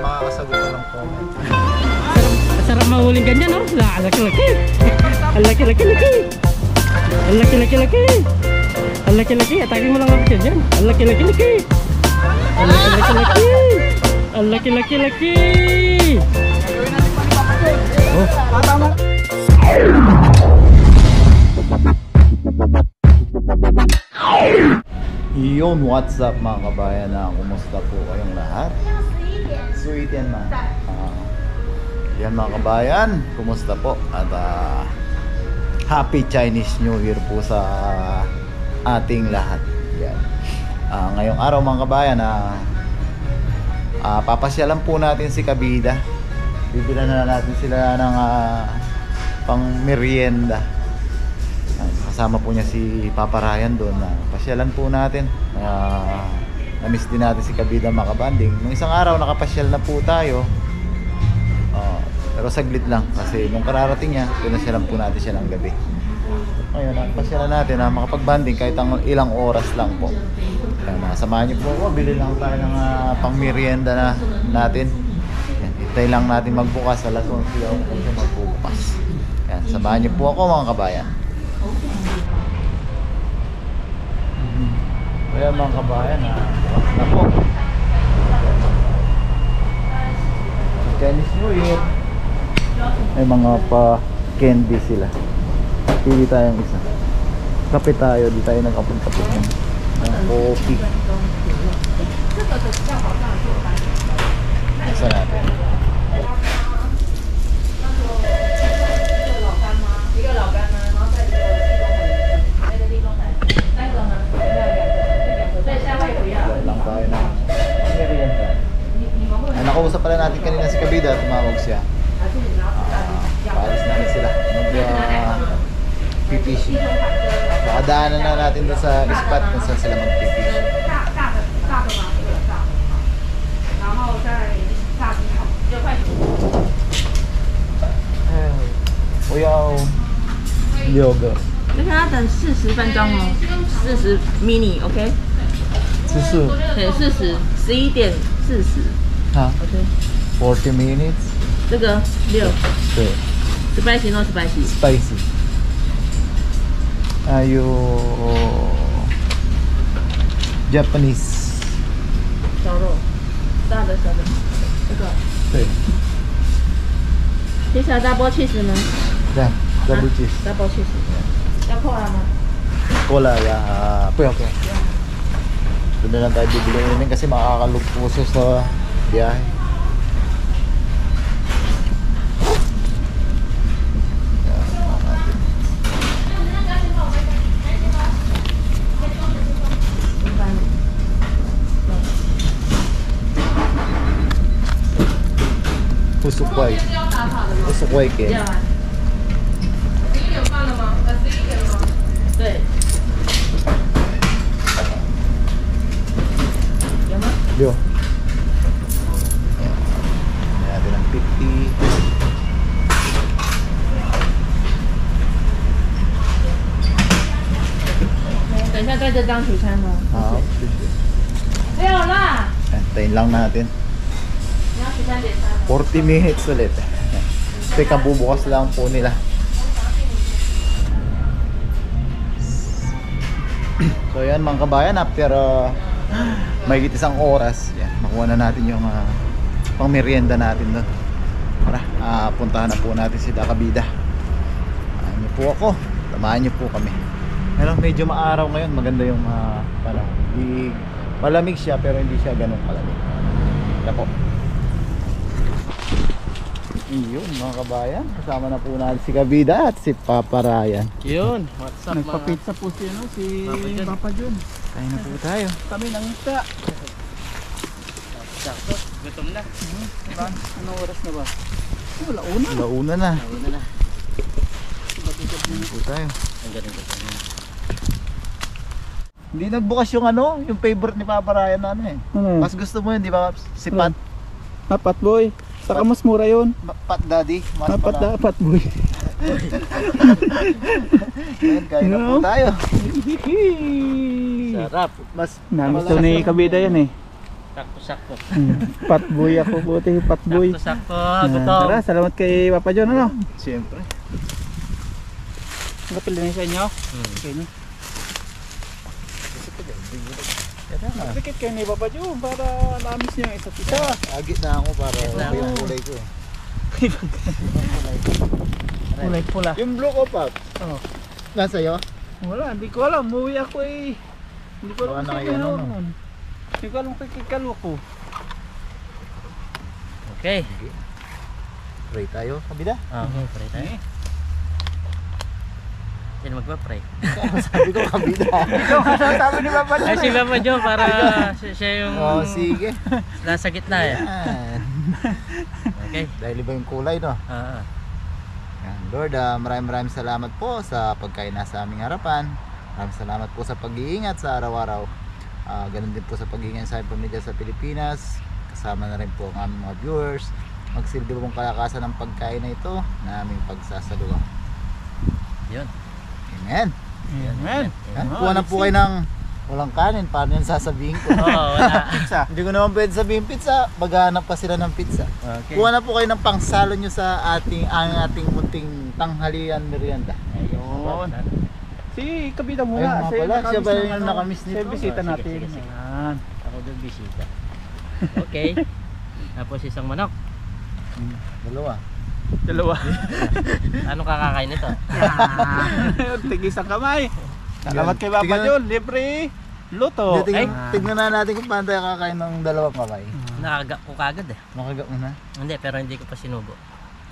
Makakasagot ko ng comment. Sarap mahuling ganyan, no? Ang laki-laki. Ang laki-laki-laki. Ang laki-laki-laki. Ang laki-laki. Atake mo lang ako dyan. Ang laki-laki-laki. Ang laki-laki-laki. Ang laki-laki-laki. Oh, tama. Yun, what's up mga kabayan? Kumusta po kayong lahat? Sweet yan mga yan mga kabayan, kumusta po? At Happy Chinese New Year po sa ating lahat. Yan. Ngayong araw mga kabayan, papasyalan po natin si Kabida. Bibilan na natin sila ng pang merienda. Kasama po niya si Papa Ryan doon. Pasyalan po natin. Na-miss din natin si Kabida makabanding. Nung isang araw nakapasyal na po tayo. Pero saglit lang kasi nung kararating niya, pinasyalan po natin siya ng gabi. Ngayon, pasyalan natin na makapag-banding kahit ang ilang oras lang po. Kaya samahan niyo po ako. Bili lang tayo ng pang merienda na natin. Yan, hintay lang natin magbukas. Alas 11 ako kung siya magbubukas. Yan, samahan niyo po ako mga kabayan. Kaya mga kabayan, bukas na po. Chinese New Year. May mga pa-candy sila. Pili tayong isa. Kape tayo, di tayo nagkapit-kapit ng coffee. Isa natin. Lang tayo na merienda. Nakausap pala natin kanina si Kabida, tumawag siya. Paalis namin sila mag-fishing. Nakadaanan na natin doon sa spot kung saan sila mag-fishing. Uyaw yoga. 就看它等40分钟哦，40 mini OK， Susu. 对，40 11:40。 Ha? OK， 40 minutes. 这个6对 ，spicy no spicy。 Spicy. Ayo Japanese. 烧肉，大的小的，这个。对。接下来 double cheese 呢 Yan, double cheese. ？double cheese。要扣了吗？ Cola, ya. Okay. Doon na lang tayo bibili namin kasi makakalugpuso sa biyahe. Usukway. Usukway ke. 对。有吗？Yo. Ayan natin ang 50.等一下带这张取餐吗？没有啦。 Antayin lang natin. 你要取餐点餐吗？ 40 minutes ulit. Teka, bubukas lang po nila. So yan mga kabayan, after mahigit isang oras, yan, makuha na natin yung pang merienda natin doon. Tara, puntahan na po natin si Kabida. Samahan niyo po ako, samahan niyo po kami. Pero medyo maaraw ngayon, maganda yung panahon. Malamig siya pero hindi siya ganun kalamig. Tara po. Iyon mga kabayan, kasama na po natin si Kabida at si Papa Ryan. Yun, what's up mga? Nagpa-pizza po si Papa John. Kaya na po tayo. Kami nangita. Sakto, gutom na. Diba? Anong oras na ba? Wala una. Launa na. Nauna na. Kaya na po tayo. Ang galing ko. Hindi nagbukas yung yung favorite ni Papa Ryan na Ano? Mas gusto mo yun, di ba? Si Pat. Apat boy. Saka mas mura yun. Pat Daddy. Mas Apat boy. Ayan, kaya na po tayo. Sarap. Mas Namis daw ni Kabida yan eh. Sakto-sakto. Patboy ako puti, patboy. Sakto-sakto. Tara, Gutom. salamat kay Papa John, ano? Siyempre. Kapil na sa inyo. Hmm. Okay, no? Pikit kayo ni Papa John para lamis niyo ang isa't isa. Agit na ako para Agit na okay yung ako. kulay ko. Kulay pula. Yung blue ko, Pap. Oh. Nasa iyo? Wala, hindi ko alam. Umuwi ako eh. Hindi ko alam Baka kay nakayan, Kalo. ano? Hindi ko alam kay Kalo ko. Okay. Pray tayo. Kabida. Okay, pray tayo. Eh, Yan magpa-pray. Sabi ko kabida. ikaw kasasabi ni Papa Ay, John. si Papa Joe para siya yung Oh, sige. nasa gitna eh. Yan. Okay. Dahil iba yung kulay, no? Ah, Yan. Lord, maraming salamat po sa pagkain nasa aming harapan. Maraming salamat po sa pag-iingat sa araw-araw. Ganun din po sa pag-iingat sa aming pamilya sa Pilipinas. Kasama na rin po ang aming mga viewers. Magsilbi pong kalakasan ng pagkain na ito na aming pagsasaluwa. yun. Amen. Amen. Yan. Kuha na po kayo ng walang kanin. Paano yan sasabihin ko? Oo, wala. Pizza. Hindi ko naman pwede sabihin pizza. Maghanap pa sila ng pizza. Okay. Kuha na po kayo ng pangsalo nyo sa ating munting tanghalian merienda. Ayun. Si Kabida Ayun muna. nga pala, siya ba yung nakamiss nito? Siya bisita Sige, natin. sige, sige. Yan. Ako doon bisita. Okay. Tapos isang manok. Dalawa. Dalawa. Anong kakakain nito? Tigis ang kamay. Salamat kay Papa Tingnan- John. Libre. Luto. Hindi, Ay. tignan na natin kung paano tayo kakain ng dalawang kamay. Nakaga ko kagad eh. Makagat mo na. Hindi, pero hindi ko pa sinubo.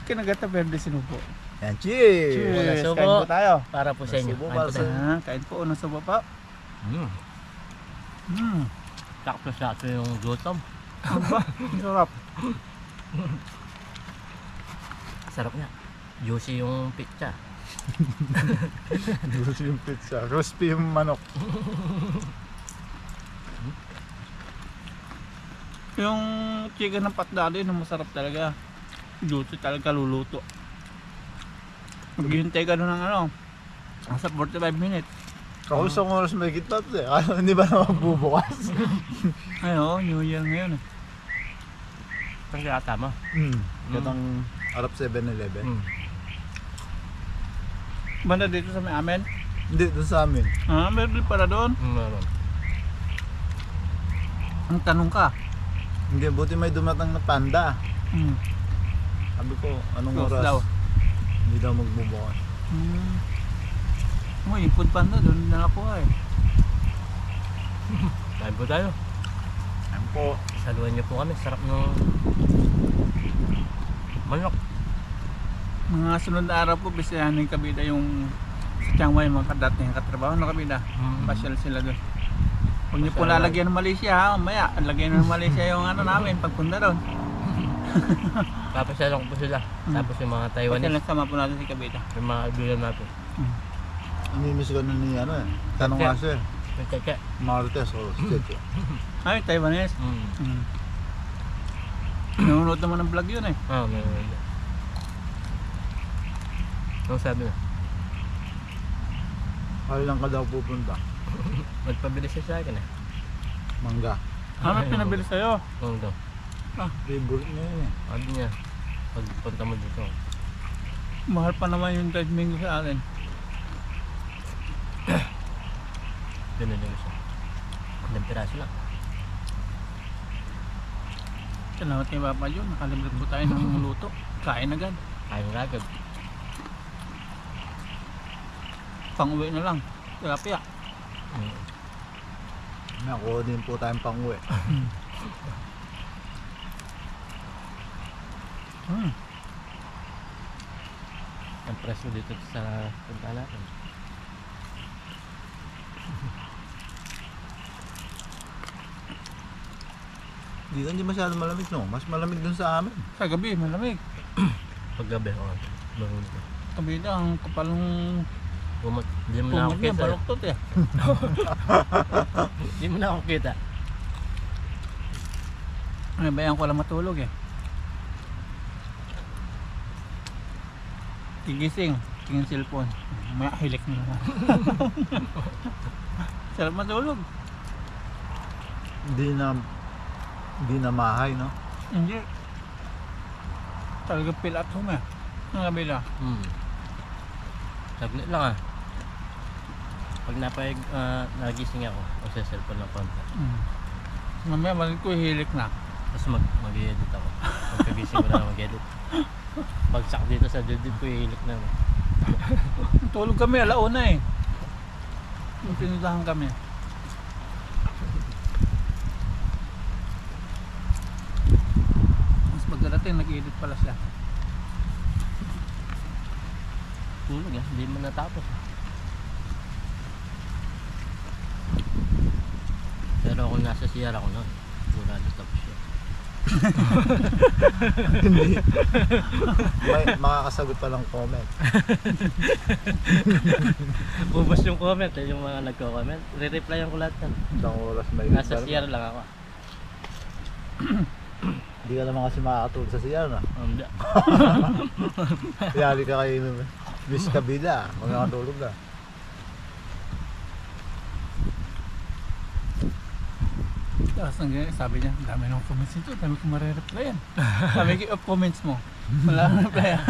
Kinagata verde sinubo. Yan, cheers! Cheers. Subo. Kain po tayo. Para po sa inyo. Subo Kain para po sa- tayo. Kain po. Unang subo pa. Mm. Sakto-sakto yung gutom. Aba, sarap. Sarap nga. Juicy yung pizza. Gusto yung pizza. Crispy yung manok. Yung chicken ng patdali na masarap talaga. Luto talaga luluto. Maghihintay ka nun ng ano. Nasa 45 minutes. Ako isang oras may kitap eh. Ano, hindi ba naman bubukas? Ayun, New Year ngayon eh. Ang kata mo. Katang Arab 7-Eleven. Banda dito sa may amin. Hindi, doon sa amin. Meron din para doon. Meron. Ang tanong ka. Hindi, buti may dumatang na panda. Sabi ko, anong Close oras? daw. Hindi daw magbubukas. Yung food panda doon na po eh. Kain po tayo. Ayan po. Saluhan niyo po kami. Sarap ng manok. Mga sunod na araw po, bisaya ng Kabida yung sa Chiang Mai, mga kadating katrabaho na Kabida. Pasyal sila doon. Huwag niyo po Pasyal lalagyan ng Malaysia ha, maya. Lagyan ng Malaysia yung ano namin pagpunta doon. Papasyalan ko po sila. Tapos yung mga Pasyal Taiwanese. lang sama po natin si Kabida. Yung mga kaibigan natin. Namimiss ko na ni ano eh. Tanong nga siya eh. Yung cheche. Marites o Cheche. Ay, Taiwanese. Nanonood naman ng vlog yun eh. Ah, meron. Anong sabi na? Kailan ka daw pupunta? Magpabilis siya sa akin eh. Mangga. Ano Ay, pinabili sa'yo? Nung daw. Favorite niya yun eh. Sabi niya, pagpunta mo dito. Mahal pa naman yung Dutch Mango sa akin. Binili ko siya. Ilang piraso lang. Salamat kay Papa John. Nakalimutan po tayo ng luto. Kain agad. Kain agad. Pang-uwi na lang. Tilapia. Nakuha din po tayong pang-uwi. Ang preso dito sa punta natin. Dito hindi masyado malamig no. Mas malamig dun sa amin. Sa gabi, malamig. Paggabi, mahulog ko. Kabida, ang kapal ng Hindi mo na ako pumod niya. kita. Baloktot eh. Hindi mo na ako kita. Ay, bayan ko lang matulog eh. Tigising. Tingin cellphone. May hilik na naman. Sarap matulog. Hindi na Hindi na mahay, no? Hindi. Talaga feel at home eh. Ang kabila. Saglit lang ah. Pag nagising ako, magsa-cellphone ng konti. Mamaya malit ko hilik na. Tapos mag-edit ako. Pagkagising ko na mag-edit. Pagsak dito sa dibdib ko, ihilik na. Tulog kami, alauna eh. Yung pinuntahan kami. Mas pagdating, nag-edit pala siya. Tulog eh, hindi mo natapos. Pero kung nasa CR ako noon, sigurado tapos siya. Hindi. May makakasagot pa ng comment. Bubos yung comment eh, yung mga nagko-comment. Re-replyan ko lahat yan. Isang oras may Nasa CR lang ako. Hindi ka naman kasi makakatulog sa siya, no? Hindi. Yali ka kayo Miss Kabida, magkakatulog na. Tapos sabi niya, dami ng comments nito, dami ko marireplyan. Sabi ko, off comments mo. Wala akong replyan.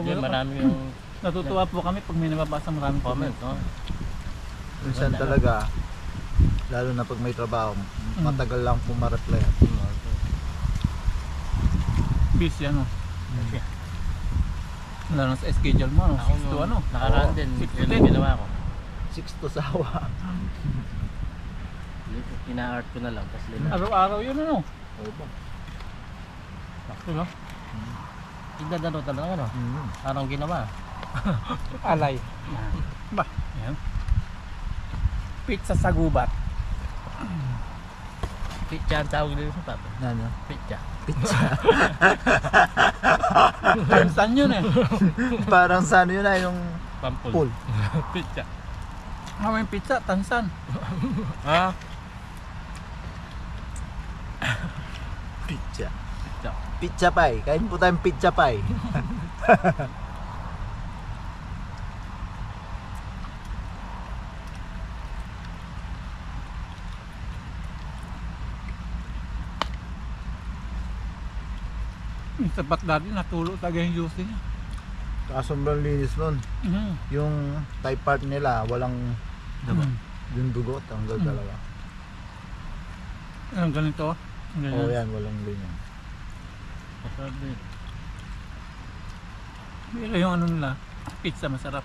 Diyan marami yung Natutuwa po kami pag may nababasa maraming comment. comment. Oh. Minsan talaga, lalo na pag may trabaho, matagal lang po ma-reply. Busy ano. Lalo na sa schedule mo, ano? Ako 6 to ano? nakaraan din, 6 to yun 10. ang ginawa ko. 6 to sawa. Ina-art ko na lang, tapos lina. Araw-araw yun ano. Oo ba? Sakto no? Igdadalo talaga no? Parang ginawa. Alay. Ba, yan. Pizza sa gubat. Pitcha ang tawag nila sa papa. Ano? Pitcha. Kansan yun eh. Parang sa ano yun na yung Pampul. pool. Pitcha. May pizza, tansan. Ha? Pizza. Pitcha. Pizza pie. Kain po tayong pizza pie. Sa Baghdad, natulog talaga yung juice niya. Sobrang linis nun. Yung type part nila, walang Diba? yung dugot. Ang talaga. Ang ganito. Ganyan. Oo yan, walang ganyan. Masarap din. Pero yung ano nila, pizza masarap.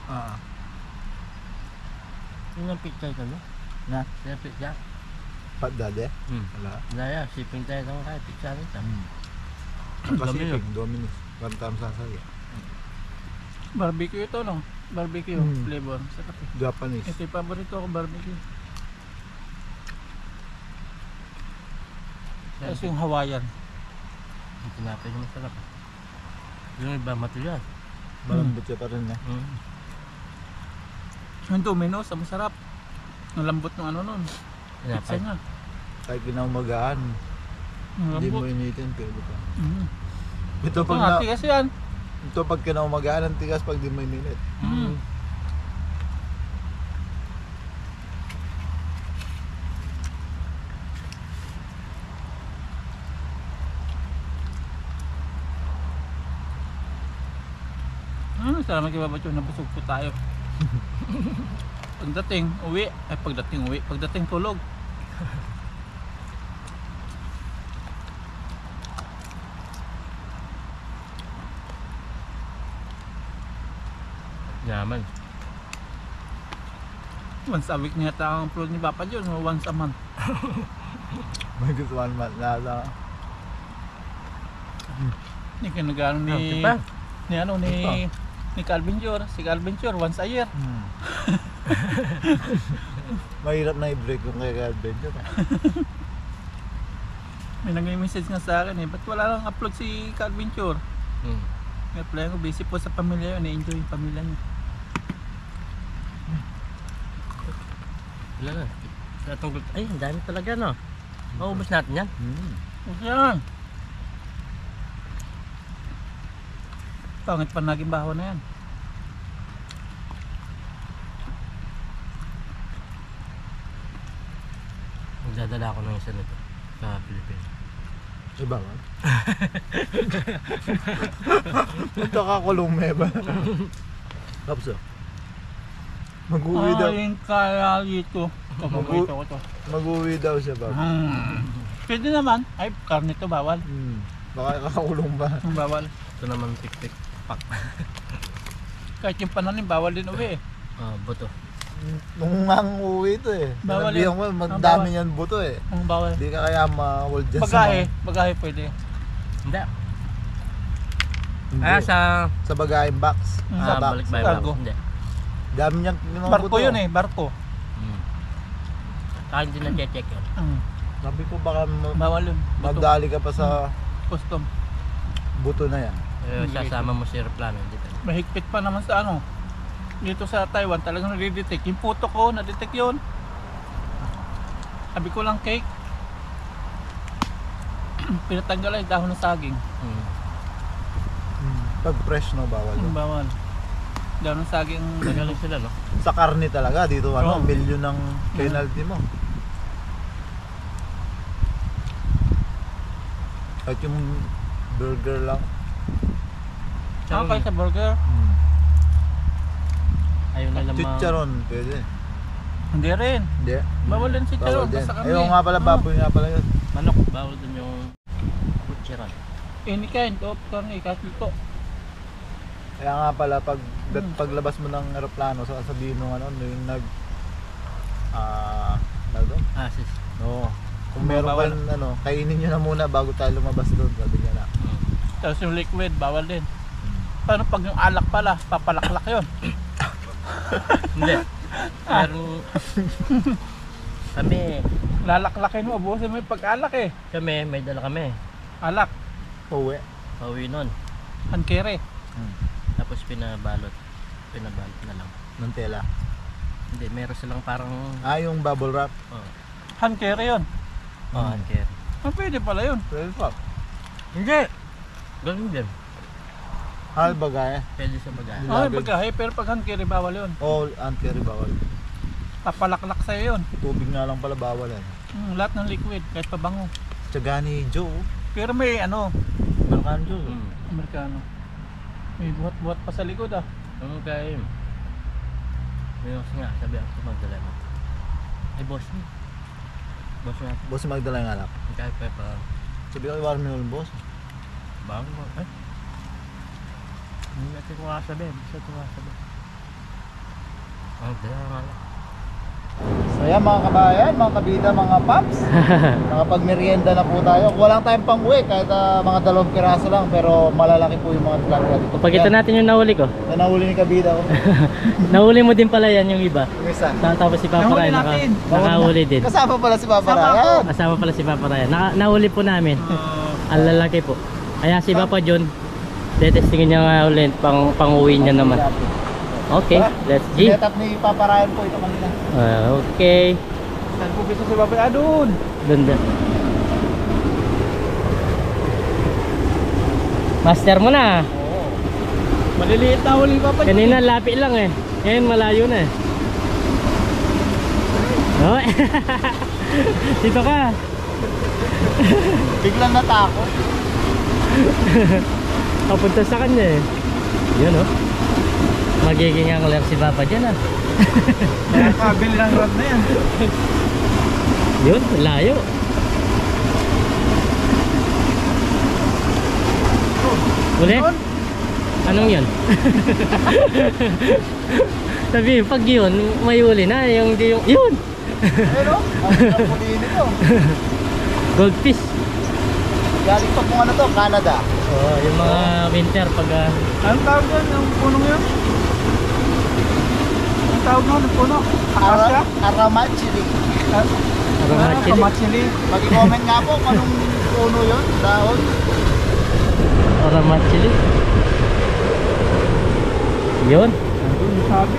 Ah. Yun ang pitcha ito no? Na? Yan pitcha. Pat dade? Hmm. Wala. Naya, shipping tayo ng kaya pitcha nito. Pacific, Domino's. Bantam sasaya. Barbecue ito no? Barbecue flavor. Sarap eh. Japanese. Ito yung paborito ko, barbecue. Tapos yung Hawaiian. Yung tinapay yung masarap. Yung iba material. Malambot siya pa rin eh. Yung Domino's, ang masarap. Ang lambot ng ano nun. Pizza Tinapay. niya. Kahit kinaumagaan, Ang hindi mo lambot. initin, pero ito. Mm. Ito pag Ang na, ati kasi yan. ito pag kinaumagaan, ang tigas pag di mo ininit. Mm. Salamat kay Babacho, nabusog po tayo. Pagdating uwi, pagdating tulog. Yaman. Once a week niya ang upload ni Papa John, o once a month. May gusto one month na Ni kinagano ni Diba? ni ano ni Calvin Jor, si Calvin Jor once a year. Mahirap na i-break yung kay Adventure. May nag-message nga sa akin eh, ba't wala lang upload si Calvin Jor? Reply ko, busy po sa pamilya yun, enjoy yung pamilya niya. Wala na. Natungkol. Ay, ang dami talaga no. Maubos natin yan. Okay yan. Pangit pa naging baho na yan. Magdadala ako ng isa nito sa Pilipinas. Iba man. Punta ka kulong meba. Kapso. Mag-uwi daw. Yung kaya dito. Paborito ko to. Mag-uwi daw siya ba? Pwede naman. Ay, karne to bawal. Baka kakakulong ba? Bawal. Ito naman tik-tik. Pak. Kahit yung pananim, bawal din uwi eh. Buto. Nung ang uwi ito eh. Bawal Sinabihan yun. ko, magdami Bawal. niyan buto eh. Ang bawal. Hindi ka kaya ma-hold dyan Bagahe pwede. Hindi. Hindi. Sa Sa bagayeng box. Sa box. balikbayan Cargo. lang. Hindi. Dami niyang mga Barko buto. yun eh, barko. Saka hindi na-check yun. Sabi ko baka Bawal yun. Buto. magdali ka pa sa Custom. buto na yan. Sasama mo si aeroplano. Dito. Mahigpit pa naman sa ano. Dito sa Taiwan talagang nade-detect. Yung puto ko, na-detect yun. Sabi ko lang cake. Pinatanggal ay dahon ng saging. Pag fresh no, bawal yun. Bawal. Dahon ng saging. Magaling sila, no? Sa karne talaga, dito ano, Oo. milyon ng penalty mo. At yung burger lang. Okay sa burger. Ayaw na lamang. Chicharon, pwede. Hindi rin. Hindi. Bawal din si Bawal Charon. din. Basta kami. Ayaw nga pala, baboy nga pala yun. Manok. Bawal din yung butcheran. Any kind of karne, kahit luto. Kaya nga pala, paglabas mo ng aeroplano, sasabihin nung ano, yung ano doon? Sis. No. Kung meron Bawal. kang ano, kainin nyo na muna bago tayo lumabas doon, sabi niya na. Tapos yung liquid, bawal din. Paano pag yung alak pala, papalaklak yun? Hindi. Meron... kami, Lalaklakin mo, abusin mo yung pag-alak eh. may dala kami. Alak, Uwi. Pauwi nun. hankere. Tapos pinabalot. Pinabalot na lang. Ng tela. Hindi, meron silang parang... Yung bubble wrap. Hankere yun. Care. Pwede pala yun. Pwede pa. Hindi! Ganun din. Bagay. Pwede sa bagay. Ay, bagahe, pero pag hankere, bawal yun. Anti-carry bawal. Papalaklak sa'yo yun. Tubig nga lang pala bawal yan. Lahat ng liquid, kahit pabango. Tiyaga ni Joe. Pero may ano, American Joe. Amerikano. May buhat-buhat pa sa likod ah. Okay. May mas nga, sabi ako magdala mo. Ay, boss mo. Boss nga. Boss magdala yung alak. Kahit pa pa. Sabi ko, iwaran mo yung boss. Bang mo. Ay. Hindi natin ko kasabi. Bisa ito kasabi. Magdala nga lang. So yan mga kabayan, mga kabida, mga paps. Nakapag-merienda na po tayo. Walang tayong pang-uwi kahit mga 2 piraso lang, pero malalaki po yung mga tilapia dito. Pagkita natin yung nahuli ko. Na nahuli ni kabida ko. Nahuli mo din pala yan yung iba. Yung isa. Tapos si Papa Nahuli Ryan natin. nakahuli din. Kasama pala si Papa Kasama Ryan. Kasama pala si Papa Ryan. Nahuli po namin. Ang lalaki po. Kaya si Papa John, detestingin niya nga ulit pang-uwi niya naman. Okay, let's G. Sinetap ni Papa Ryan po ito kanina. Okay. Saan po gusto si Baboy? Doon! Doon. Master mo na. Oo. Maliliit na huli pa pa. Kanina lapit lang eh. Ngayon malayo na eh. Oh. Dito ka. Biglang natakot. Papunta sa kanya eh. Yun oh. Magiging angler si Papa dyan ah. Kabil ng rod na yan. Yun, layo. Uli? Anong yun? Sabi, pag yun, may uli na. Yung di yung... Yun! Ayun o, ang puli nito. Goldfish. Galing pa kung ano to, Canada. Oh, yung mga winter pag... Anong tawag yan? Yung punong yun? Anong tawag nun? Yung puno? Akasya? Aramachili. Aramachili. Kamachili. Mag-comment nga po kung anong puno yun, dahon. Aramachili. Yun. Nandun yung sabi.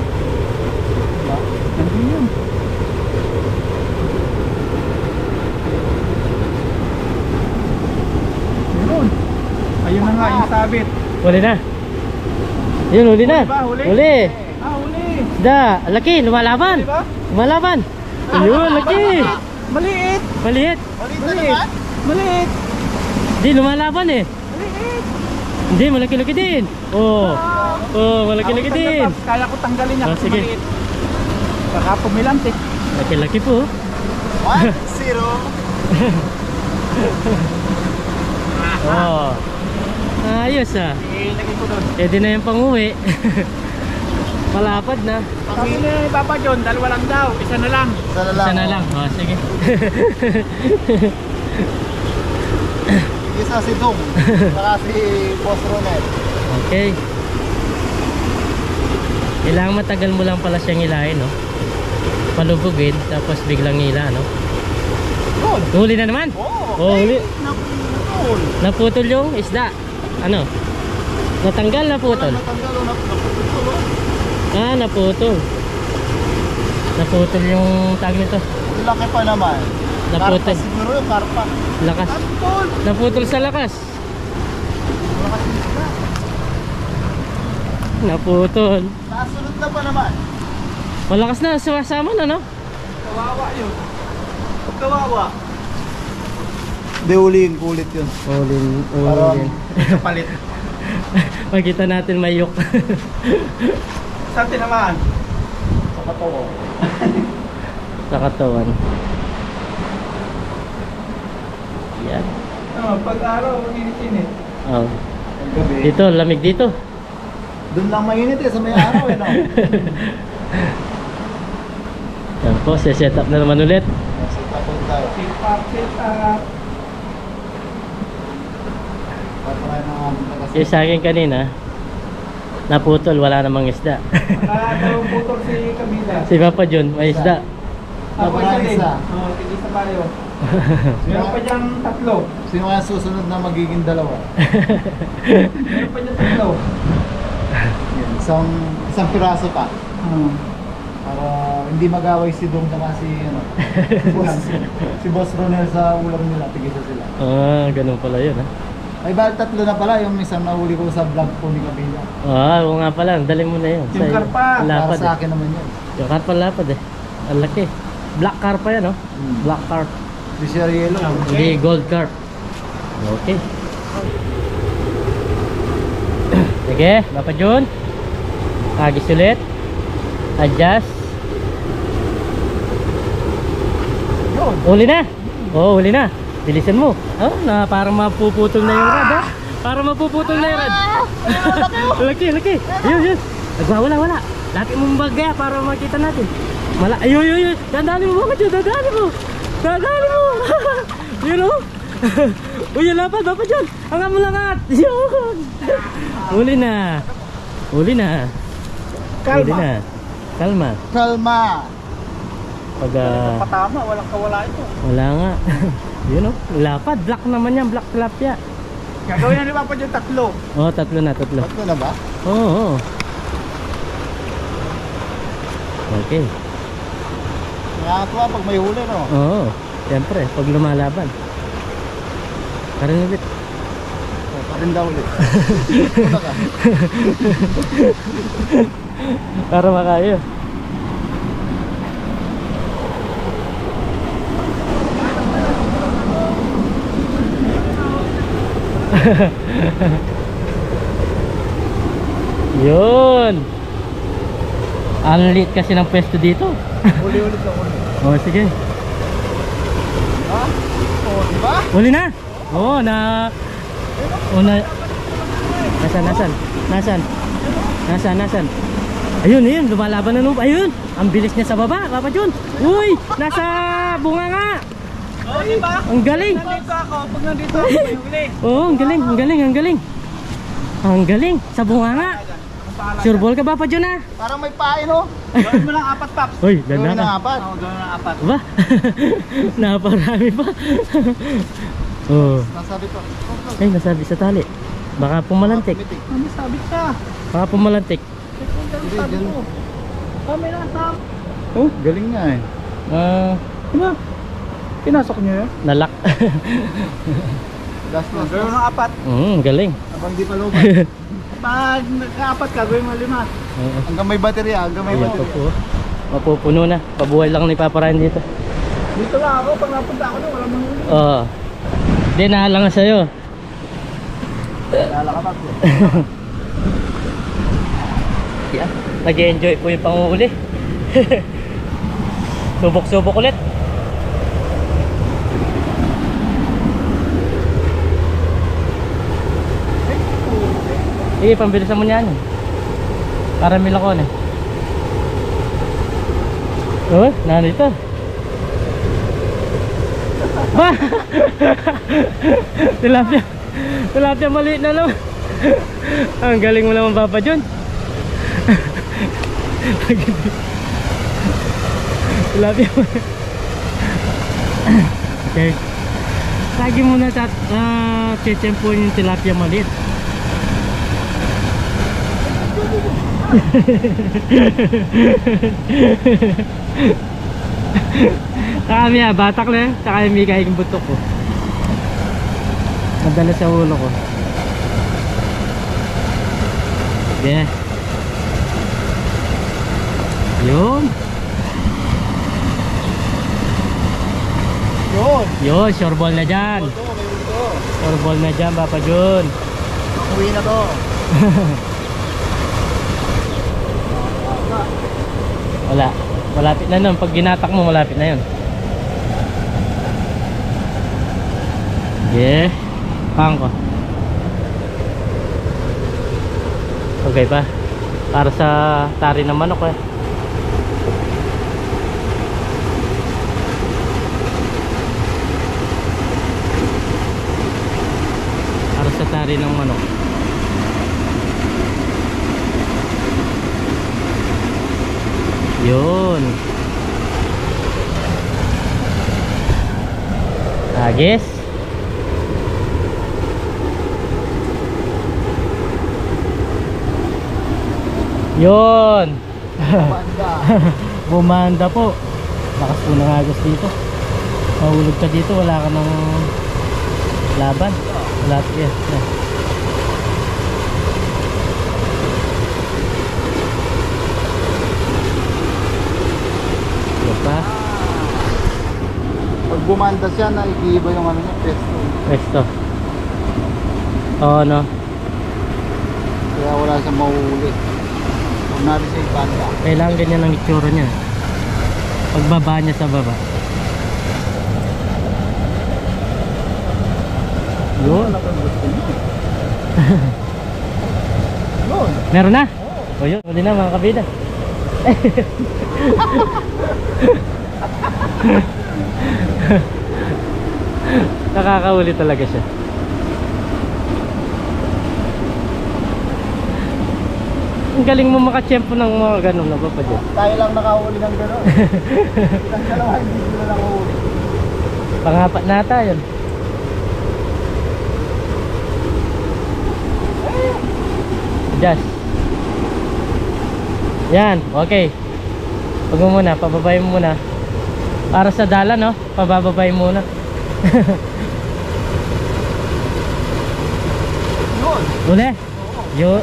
Nandun yun. Meron. Ayun na nga yung sabit. Huli na. Yun, huli na. Huli ba? Huli? Huli. Huli. Da, laki, lumalaban. Huli ba? Lumalaban. Ayun, laki. Maliit! Maliit. Maliit na naman. Maliit! Hindi, lumalaban eh. Maliit! Hindi, malaki-laki din. Oo. Oo, malaki-laki Ako din. tanggal, kaya ko tanggalin niya Oh, kasi sige. maliit. Baka pumilante. Laki-laki po. 1-0. Oo. Ayos ah. Ilagay ko doon. Pwede na yung pang-uwi. Malapad na. Sabi ni Papa John, dalawa lang daw. Isa na lang. Isa na lang. Isa na lang. Oh, sige. Isa si Dong. Saka si Boss Ronel. Okay. Kailangan matagal mo lang pala siyang ilahin, no? Palubugin, tapos biglang ila, no? Good. Huli na naman. Oh, huli. Naputol. Naputol yung isda. Ano? Natanggal, naputol. Natanggal o naputol. Ah, naputol. Naputol yung tag nito. Laki pa naman. Naputol. Karpa siguro yung karpa. Lakas. Naputol. Naputol sa lakas. Lakas yung isda. Naputol. Nasunod na pa naman. Malakas na, sumasama na, no? Kawawa yun. Kawawa. Hindi, ulihin kulit yun. Ulin, Parang ulin. Kapalit. Makita natin may yok. Saan tinamaan? sa katawa. Sa katawan. Yan. Pag-araw, init-init. Oh. Ang gabi. Dito, lamig dito. Doon lang mainit eh, sa may araw eh, no? Yan po, set up na naman ulit. Sa tapon tayo. Sit-up, sit-up. Patry na nga mga Yung sa akin kanina, naputol, wala namang isda. Nakatawang putol si Camila. Si Papa John, may isda. Ako isa din. isa. Oo, tig-isa tayo. Meron pa diyang tatlo. Sino nga susunod na magiging dalawa? Meron pa diyang tatlo. Yan, isang piraso pa. Para hindi mag-away si Dong na si ano. Si Boss Ronel sa ulam nila, tigisa sila. Ah, ganun pala yun, ha? Ay ba, tatlo na pala yung isang nahuli ko sa vlog po ni Kabila. Ah, oo nga pala, dali mo na yun. Yung karpa, Para Lapad sa eh. akin naman yun. Yung karpa lapad eh. Ang laki. Black carp pa yan, no? Black carp. Di siya yellow. Hindi gold carp. Okay. Sige, Papa John. Agis ulit. Adjust. Yun. Huli na. Oo, huli na. Bilisan mo. Oh, na parang mapuputol na yung rad, ha? Parang mapuputol na yung rad. Laki, laki. Yun, yun. Wala. Laki mong bagaya para makita natin. Ayun. Dadali mo bakit yun? Dadali mo. Yun, oh. Uy, yung lapad. Papa John. Angat mo langat. Yun. Huli na. Huli na. Kalma. Pag Patama, walang kawala ito. wala nga. Yun, oh. Lapad. Black naman yan. Black tilapia. Gagawin na ni Papa dyan tatlo. Oh, tatlo na. Tatlo na ba? Oo. Okay. Nakakatuwa pag may huli, no? Oo. Siyempre, pag lumalaban. Karin ulit. Parinda ulit. Una ka. Para makayo. Yun. Ang liit kasi ng pwesto dito. Uli-ulit na uli. Oh, sige. Ha? O, diba? Uli na. Oh, na. Nasaan? Ayun, lumalaban na nung. Ayun, ang bilis niya sa baba, Papa John. Uy, nasa bunga nga. Oo, diba? Ang galing. Nandito ako, pag nandito ako, may huli. Oh, ang galing. Ang galing, sa bunga nga. Sure ball ka, Papa John, ha? Parang may pain, no? Gawin mo lang 4 paps. Uy, Gawin ganda na ka. apat. Oo, gawin mo lang 4. Ba? Naparami pa. Oh. Nasabi ko. Ay, nasabi sa tali. Baka pumalantik. Ano sabi ka? Baka pumalantik. Hindi, Sabi dyan. mo. Kami lang sa... Oh, galing nga eh. Diba? Pinasok niyo yun? Nalak. Last. Gawin mo lang 4. Galing. Abang di pa lupa. Pag nagka-4 ka, gawin mo 5. Oo. Hanggang may baterya, hanggang may Ayan pa baterya. po. Mapupuno na. Pabuhay lang ni Papa Ryan dito. Dito lang ako, pag napunta ako doon, walang mahuli. Oo. Hindi, nahalang nga sa'yo. Lalakapat ko. Yeah. Nag-enjoy po yung panguhuli. Subok-subok ulit. Sige, pambilisan mo niyan. Para milakon eh. Oh, nanito. Ba! Tilapia. Tilapia maliit na naman. Ang galing mo naman, Papa John. Tilapia. Okay. Lagi muna chechempuin yung tilapia maliit. Kami batak na eh. Tsaka yung may kahing butok ko. Madala sa ulo ko. Yeah. Yun. Yun. Yun, sure ball na dyan. Ito, mayroon ito. Sure ball na dyan, Papa John. Uwi na to. Wala. Malapit na nun. Pag ginatak mo, malapit na yun. Yeah. Pang ko. Okay pa. Para sa tari ng manok eh. Para sa tari ng manok. Yun. Agis. Yun. Banda. Bumanda po. Lakas po ng agos dito. Mahulog ka dito, wala ka ng laban. Wala ka yan. Pa? Pag bumanda siya, naiiba yung ano niya, pesto. Pesto. Oo, no? Kaya wala siyang mahuhuli. Kung natin siya ibanda. Kailangan ganyan ang itsura niya. Pagbaba niya sa baba. Yun. Yun. Meron na? O yun, huli na mga kabida. Nakakahuli talaga siya. Ang galing mo makachempo ng mga ganun na Papa John. Tayo lang nakahuli ng gano'n. Ilang dalawa hindi sila nakahuli. Pangapat na ata yun. Just. Yan, okay. Pag mo muna, pababay mo muna. Para sa dala, no? Pababay muna. Yun. Uli? Yun.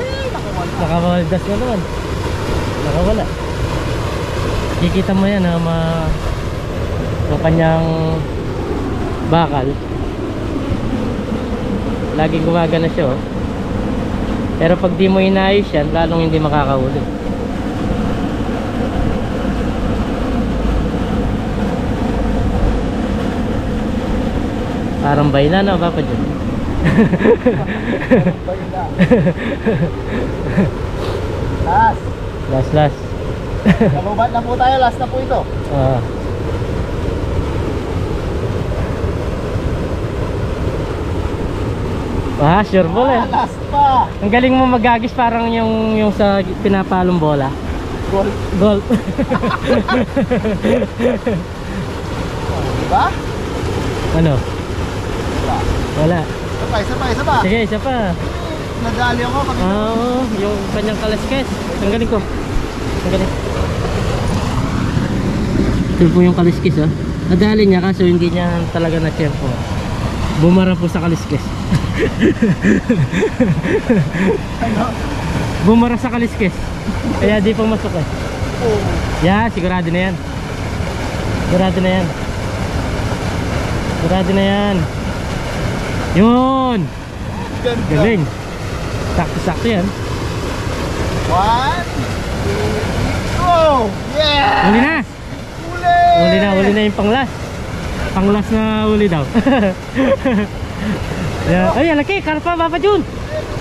Nakamaldas na naman. Nakawala. Kikita mo yan, ha? Yung kanyang bakal. Laging gumagana siya, oh. Pero pag di mo inayos yan, lalong hindi makakahuli. Parang bayla na, Papa John. Last. Last. Kalubat na po tayo. Last na po ito. Sure ball eh. Last pa. Ang galing mo magagis parang yung sa pinapalong bola. Goal. Golf. Diba? Ano? Wala. Isa pa. Sige, isa pa. Nadali ako kapit. Oo, yung kanyang kaliskes. Ang galing ko. Ang galing. Ito po yung kaliskes, oh. Nadali niya kaso hindi niya talaga na-tempo. Bumara po sa kaliskes. Ano? Bumara sa kaliskes. Kaya di pumasok eh. Oh. Yeah, sigurado na yan. Sigurado na yan. Sarado na yan. Yun. Ganda. Galing. Sakto-sakto yan. 1, 2, go! Yeah! Huli na. Huli! Huli na yung panglas. Panglas na huli daw. Yeah. Ay, laki. Karpa, Papa Jun.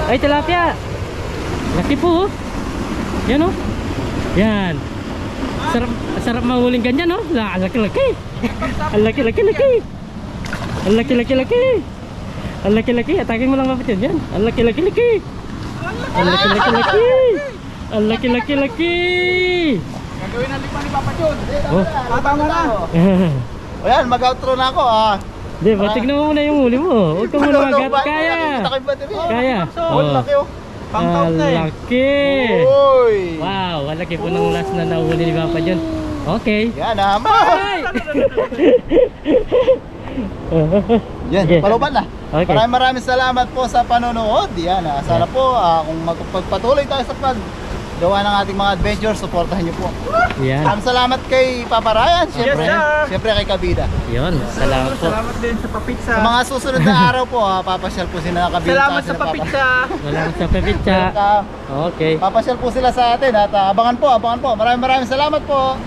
Ay, tilapia. Laki po, oh. Yan, oh. Yan. Sarap mahuling ganyan, oh. Ang laki-laki. Ang laki-laki-laki. Ang laki-laki-laki. Ang laki-laki. Atakin mo lang, Papa Jun. Yan. Ang laki-laki-laki. Ang laki-laki-laki. Ang laki-laki-laki. Gagawin natin pa ni Papa Jun. Oh. Tama na. O yan, mag-outro na ako ah. Di ba, tignan mo muna yung huli mo. Huwag ka muna magat. Kaya. Kaya. Oh, laki oh. Pang-count na eh. Laki. Uy! Wow, ang laki po ng last na nahuli ni Papa Jun. Okay. Yan naman. Ay! Yan, Sige. paluban na. Okay. Maraming salamat po sa panonood. Yan, sana po kung magpatuloy tayo sa paggawa ng ating mga adventure, supportahan niyo po. Yan. Maraming salamat kay Papa Ryan, syempre, Yes, sir. syempre kay Kabida. Yun, salamat po. Salamat din sa papitsa. Sa mga susunod na araw po, papasyal po sila ng Kabida. Salamat sa papitsa. Salamat sa pepitsa. Welcome. Okay. Papasyal po sila sa atin at abangan po. Maraming salamat po.